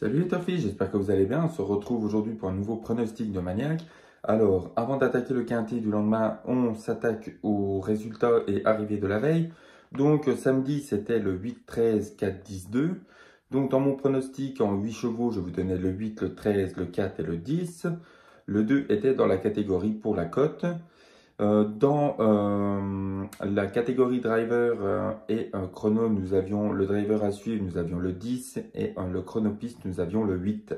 Salut les Toffees, j'espère que vous allez bien. On se retrouve aujourd'hui pour un nouveau pronostic de Maniac. Alors, avant d'attaquer le quintet du lendemain, on s'attaque aux résultats et arrivées de la veille. Donc, samedi, c'était le 8, 13, 4, 10, 2. Donc, dans mon pronostic en 8 chevaux, je vous donnais le 8, le 13, le 4 et le 10. Le 2 était dans la catégorie pour la cote. Dans la catégorie driver et chrono, nous avions le driver à suivre, nous avions le 10 et le chronopiste, nous avions le 8.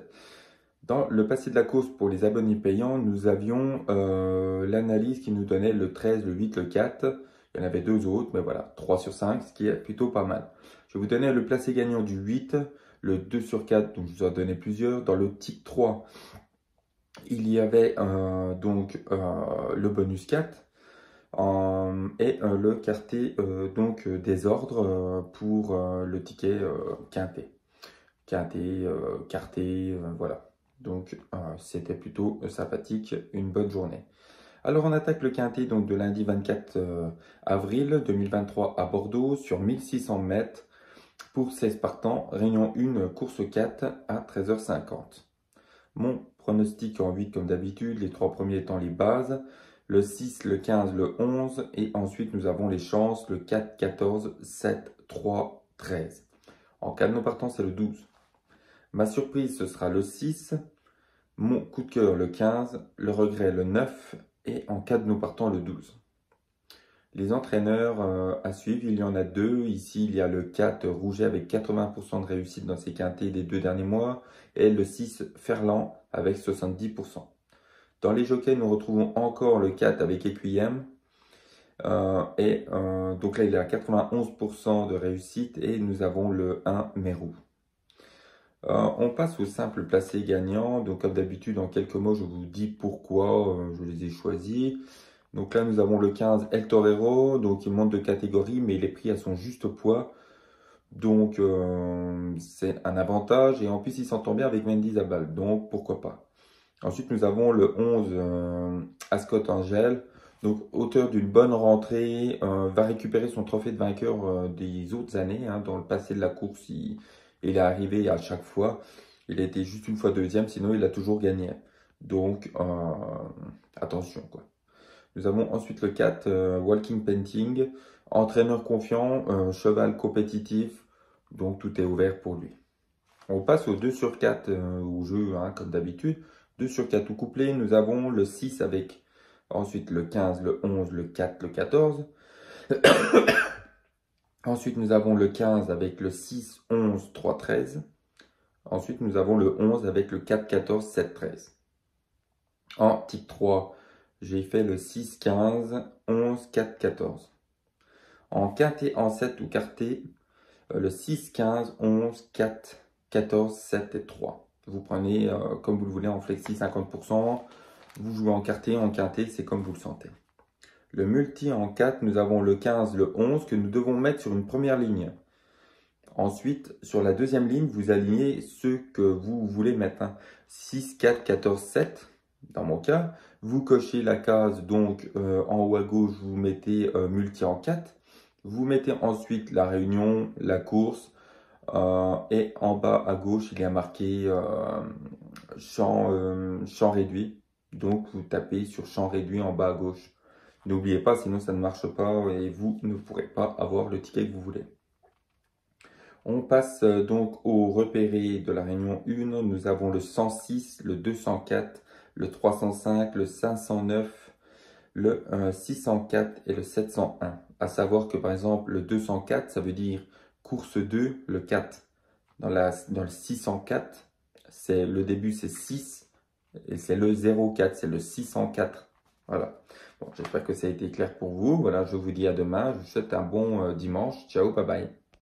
Dans le passé de la course pour les abonnés payants, nous avions l'analyse qui nous donnait le 13, le 8, le 4. Il y en avait deux autres, mais voilà, 3 sur 5, ce qui est plutôt pas mal. Je vais vous donner le placé gagnant du 8, le 2 sur 4, donc je vous en ai donné plusieurs. Dans le type 3, il y avait le bonus 4 et le quartet des ordres pour le ticket quintet. Quintet, quartet, voilà. Donc c'était plutôt sympathique, une bonne journée. Alors on attaque le quintet donc, de lundi 24 avril 2023 à Bordeaux sur 1600 mètres pour 16 partants, réunion 1, course 4 à 13h50. Mon pronostic en 8 comme d'habitude, les trois premiers étant les bases, le 6, le 15, le 11 et ensuite nous avons les chances, le 4, 14, 7, 3, 13. En cas de non partant, c'est le 12. Ma surprise, ce sera le 6, mon coup de cœur, le 15, le regret, le 9 et en cas de non partant, le 12. Les entraîneurs à suivre, il y en a deux. Ici, il y a le 4 Rouget avec 80% de réussite dans ses quintets des 2 derniers mois et le 6 Ferland avec 70%. Dans les jockeys, nous retrouvons encore le 4 avec Equiem. Donc là, il est à 91% de réussite et nous avons le 1 Mérou. On passe au simple placé gagnant. Donc comme d'habitude, en quelques mots, je vous dis pourquoi je les ai choisis. Donc là, nous avons le 15 El Torero, donc il monte de catégorie, mais il est pris à son juste poids. Donc c'est un avantage. Et en plus, il s'entend bien avec Mendy Zabal, donc pourquoi pas. Ensuite, nous avons le 11 Ascot Angel, donc auteur d'une bonne rentrée, va récupérer son trophée de vainqueur des autres années. Dans le passé de la course, il est arrivé à chaque fois. Il a été juste une fois deuxième, sinon il a toujours gagné. Donc attention quoi. Nous avons ensuite le 4, Walking Painting, entraîneur confiant, cheval compétitif, donc tout est ouvert pour lui. On passe au 2 sur 4 au jeu, comme d'habitude. 2 sur 4 tout couplé, nous avons le 6 avec ensuite le 15, le 11, le 4, le 14. Ensuite, nous avons le 15 avec le 6, 11, 3, 13. Ensuite, nous avons le 11 avec le 4, 14, 7, 13. En type 3, j'ai fait le 6, 15, 11, 4, 14. En quintet en 7 ou quartet, le 6, 15, 11, 4, 14, 7 et 3. Vous prenez comme vous le voulez en flexi 50%. Vous jouez en quartet, en quintet, c'est comme vous le sentez. Le multi en 4, nous avons le 15, le 11 que nous devons mettre sur une première ligne. Ensuite, sur la deuxième ligne, vous alignez ceux que vous voulez mettre. 6, 4, 14, 7. Dans mon cas, vous cochez la case, donc en haut à gauche, vous mettez multi en 4. Vous mettez ensuite la réunion, la course, et en bas à gauche, il y a marqué champ réduit. Donc, vous tapez sur champ réduit en bas à gauche. N'oubliez pas, sinon ça ne marche pas et vous ne pourrez pas avoir le ticket que vous voulez. On passe donc au repéré de la réunion 1. Nous avons le 106, le 204, le 305, le 509, le 604 et le 701. À savoir que par exemple le 204, ça veut dire course 2, le 4. Dans le 604, le début c'est 6 et c'est le 04, c'est le 604. Voilà. Bon, j'espère que ça a été clair pour vous. Voilà, je vous dis à demain. Je vous souhaite un bon dimanche. Ciao, bye bye.